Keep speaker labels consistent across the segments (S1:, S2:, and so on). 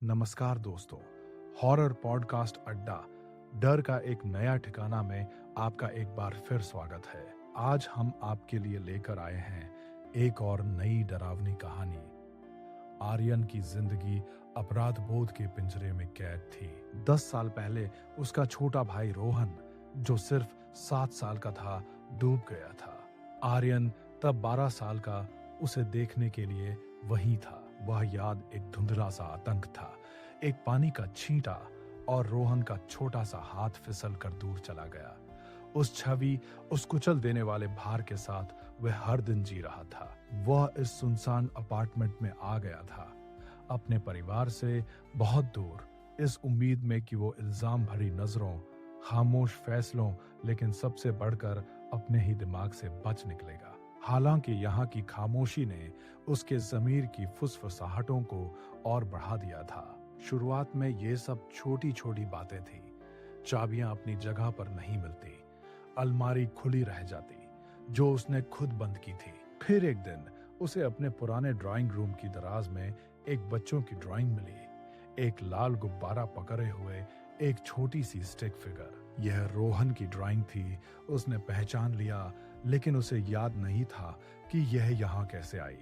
S1: नमस्कार दोस्तों। Horror podcast अड्डा डर का एक नया ठिकाना में आपका एक बार फिर स्वागत है। आज हम आपके लिए लेकर आए हैं एक और नई डरावनी कहानी। आर्यन की जिंदगी अपराध बोध के पिंजरे में कैद थी। 10 साल पहले उसका छोटा भाई रोहन, जो सिर्फ 7 साल का था, डूब गया था। आर्यन तब 12 साल का उसे देखने के लिए वहीं था। वह याद एक धुंधला सा आतंक था, एक पानी का छींटा और रोहन का छोटा सा हाथ फिसल कर दूर चला गया। उस छवि, उस कुचल देने वाले भार के साथ वह हर दिन जी रहा था। वह इस सुनसान अपार्टमेंट में आ गया था, अपने परिवार से बहुत दूर, इस उम्मीद में कि वो इल्जाम भरी नजरों, खामोश फैसलों, लेकिन सबसे बढ़कर अपने ही दिमाग से बच निकलेगा। हालांकि यहाँ की खामोशी ने उसके ज़मीर की फुसफुसाहटों को और बढ़ा दिया था। शुरुआत में ये सब छोटी छोटी बातें थी। चाबियां अपनी जगह पर नहीं मिलती, अलमारी खुली रह जाती जो उसने खुद बंद की थी। फिर एक दिन उसे अपने पुराने ड्राइंग रूम की दराज में एक बच्चों की ड्राइंग मिली, एक लाल गुब्बारा पकड़े हुए एक छोटी सी स्टिक फिगर। यह रोहन की ड्राइंग थी। उसने पहचान लिया, लेकिन उसे याद नहीं था कि यह यहाँ कैसे आई।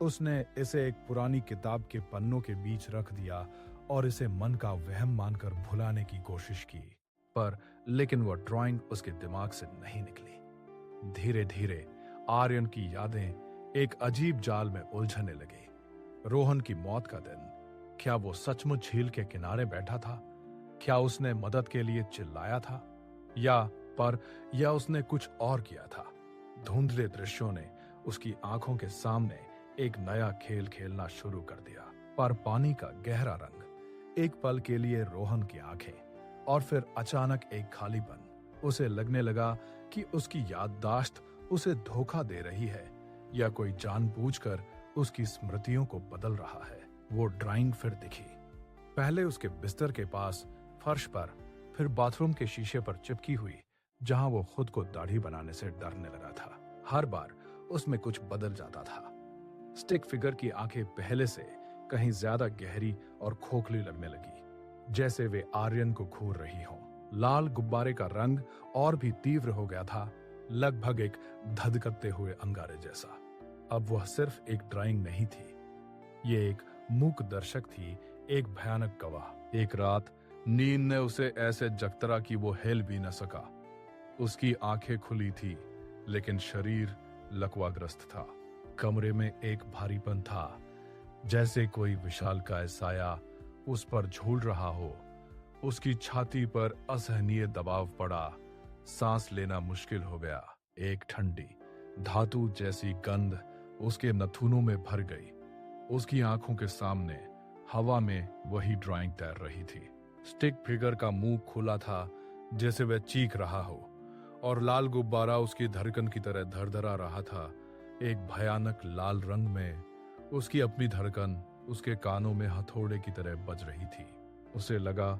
S1: उसने इसे एक पुरानी किताब के पन्नों के बीच रख दिया और इसे मन का वहम मानकर भुलाने की कोशिश की, पर लेकिन वह ड्राइंग उसके दिमाग से नहीं निकली। धीरे धीरे आर्यन की यादें एक अजीब जाल में उलझने लगी। रोहन की मौत का दिन, क्या वो सचमुच झील के किनारे बैठा था? क्या उसने मदद के लिए चिल्लाया था, या उसने कुछ और किया था? धुंधले दृश्यों ने उसकी आंखों के सामने एक नया खेल खेलना शुरू कर दिया। पर पानी का गहरा रंग, एक पल के लिए रोहन की आंखें, और फिर अचानक एक खालीपन। उसे लगने लगा कि उसकी याददाश्त उसे धोखा दे रही है, या कोई जानबूझकर उसकी स्मृतियों को बदल रहा है। वो ड्राइंग फिर दिखी, पहले उसके बिस्तर के पास फर्श पर, फिर बाथरूम के शीशे पर चिपकी हुई, जहां वो खुद को दाढ़ी बनाने से डरने लगा था। हर बार उसमें कुछ बदल जाता था। स्टिक फिगर की आंखें पहले से कहीं ज्यादा गहरी और खोखली लगने लगी, जैसे वे आर्यन को घूर रही हों। लाल गुब्बारे का रंग और भी तीव्र हो गया था, लगभग एक धधकते हुए अंगारे जैसा। अब वह सिर्फ एक ड्राइंग नहीं थी, ये एक मूक दर्शक थी, एक भयानक गवाह। एक रात नींद ने उसे ऐसे जकतरा कि वो हिल भी न सका। उसकी आंखें खुली थी, लेकिन शरीर लकवाग्रस्त था। कमरे में एक भारीपन था, जैसे कोई विशालकाय साया उस पर झूल रहा हो। उसकी छाती पर असहनीय दबाव पड़ा, सांस लेना मुश्किल हो गया। एक ठंडी, धातु जैसी गंध उसके नथुनों में भर गई। उसकी आंखों के सामने हवा में वही ड्राइंग तैर रही थी। स्टिक फिगर का मुंह खुला था, जैसे वह चीख रहा हो, और लाल गुब्बारा उसकी धड़कन की तरह धड़धड़ा रहा था। एक भयानक लाल रंग में उसकी अपनी धड़कन उसके कानों में हथौड़े की तरह बज रही थी। उसे लगा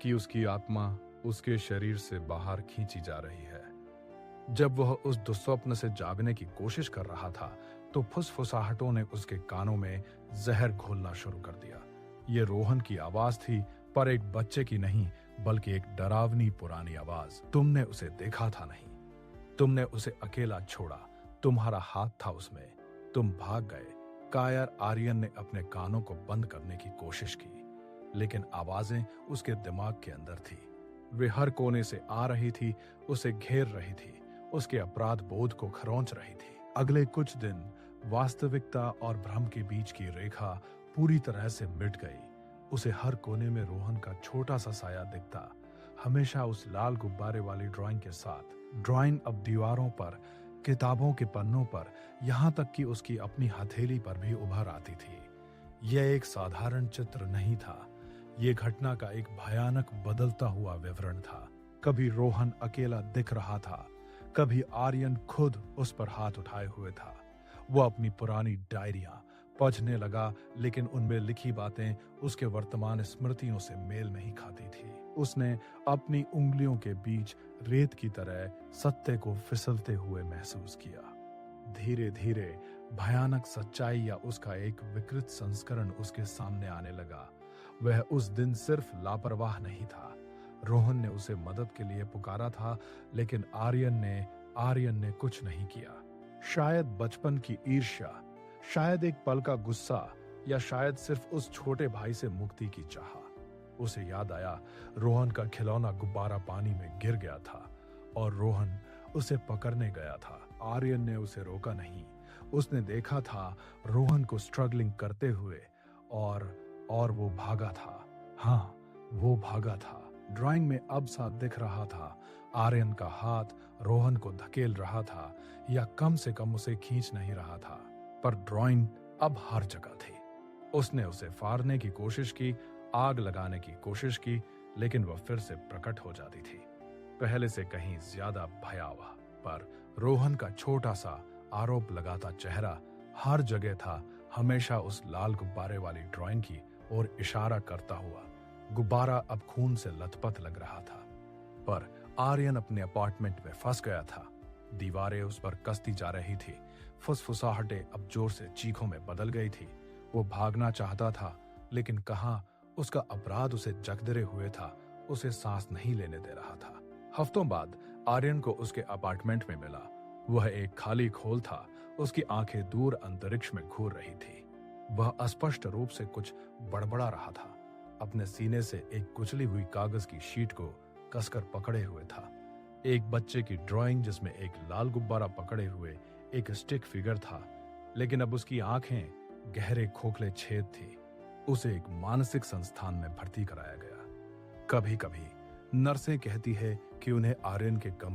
S1: कि उसकी आत्मा उसके शरीर से बाहर खींची जा रही है। जब वह उस दुस्वप्न से जागने की कोशिश कर रहा था, तो फुसफुसाहटों ने उसके कानों में जहर घोलना शुरू कर दिया। ये रोहन की आवाज थी, पर एक बच्चे की नहीं, बल्कि एक डरावनी पुरानी आवाज। तुमने उसे देखा था नहीं, तुमने उसे अकेला छोड़ा, तुम्हारा हाथ था उसमें, तुम भाग गए। कायर आर्यन ने अपने कानों को बंद करने की कोशिश की, लेकिन आवाजें उसके दिमाग के अंदर थी। वे हर कोने से आ रही थी, उसे घेर रही थी, उसके अपराध बोध को खरोंच रही थी। अगले कुछ दिन वास्तविकता और भ्रम के बीच की रेखा पूरी तरह से मिट गई। उसे हर कोने में रोहन का छोटा सा साया दिखता, हमेशा उस लाल गुब्बारे वाली ड्राइंग के साथ। ड्राइंग अब दीवारों पर, किताबों के पन्नों पर, यहाँ तक कि उसकी अपनी हथेली पर भी उभर आती थी। यह एक साधारण चित्र नहीं था, ये घटना का एक भयानक बदलता हुआ विवरण था। कभी रोहन अकेला दिख रहा था, कभी आर्यन खुद उस पर हाथ उठाए हुए था। वो अपनी पुरानी डायरियां पढ़ने लगा, लेकिन उनमें लिखी बातें उसके वर्तमान स्मृतियों से मेल नहीं खाती थी। उसने अपनी उंगलियों के बीच रेत की तरह सत्य को फिसलते हुए महसूस किया। धीरे धीरे भयानक सच्चाई या उसका एक विकृत संस्करण उसके सामने आने लगा। वह उस दिन सिर्फ लापरवाह नहीं था, रोहन ने उसे मदद के लिए पुकारा था, लेकिन आर्यन ने कुछ नहीं किया। शायद बचपन की ईर्ष्या, शायद एक पल का गुस्सा, या शायद सिर्फ उस छोटे भाई से मुक्ति की चाह। उसे याद आया रोहन का खिलौना गुब्बारा पानी में गिर गया था और रोहन उसे पकड़ने गया था। आर्यन ने उसे रोका नहीं। उसने देखा था रोहन को स्ट्रगलिंग करते हुए और वो भागा था। हाँ, वो भागा था। ड्राइंग में अब साफ दिख रहा था आर्यन का हाथ रोहन को धकेल रहा था, या कम से कम उसे खींच नहीं रहा था। पर ड्राइंग अब हर जगह थी। उसने उसे फाड़ने की कोशिश की, आग लगाने की कोशिश की, लेकिन वह फिर से प्रकट हो जाती थी, पहले से कहीं ज्यादा भयावह। पर रोहन का छोटा सा आरोप लगाता चेहरा हर जगह था, हमेशा उस लाल गुब्बारे वाली ड्राइंग की ओर इशारा करता हुआ। गुब्बारा अब खून से लथपथ लग रहा था। पर आर्यन अपने अपार्टमेंट में फंस गया था। दीवारें उस पर कसती जा रही थी। फुसफुसाहटें अब जोर से चीखों में बदल गई थी। वो भागना चाहता था, लेकिन कहां, उसका अपराध उसे जकदरे हुए था, उसे सांस नहीं लेने दे रहा था। हफ्तों बाद आर्यन को उसके अपार्टमेंट में मिला। वह एक खाली खोल था। उसकी आंखें दूर अंतरिक्ष में घूर रही थी। वह अस्पष्ट रूप से कुछ बड़बड़ा रहा था। अपने सीने से एक कुचली हुई कागज की शीट को कसकर पकड़े हुए था। एक बच्चे की ड्राइंग जिसमें एक लाल गुब्बारा पकड़े हुए एक स्टिक फिगर था, लेकिन अब उसकी आंखें गहरे खोखले छेद थी। उसे एक मानसिक संस्थान में भर्ती कराया गया। कभी कभी नर्सें कहती है कि उन्हें आर्यन के कमरे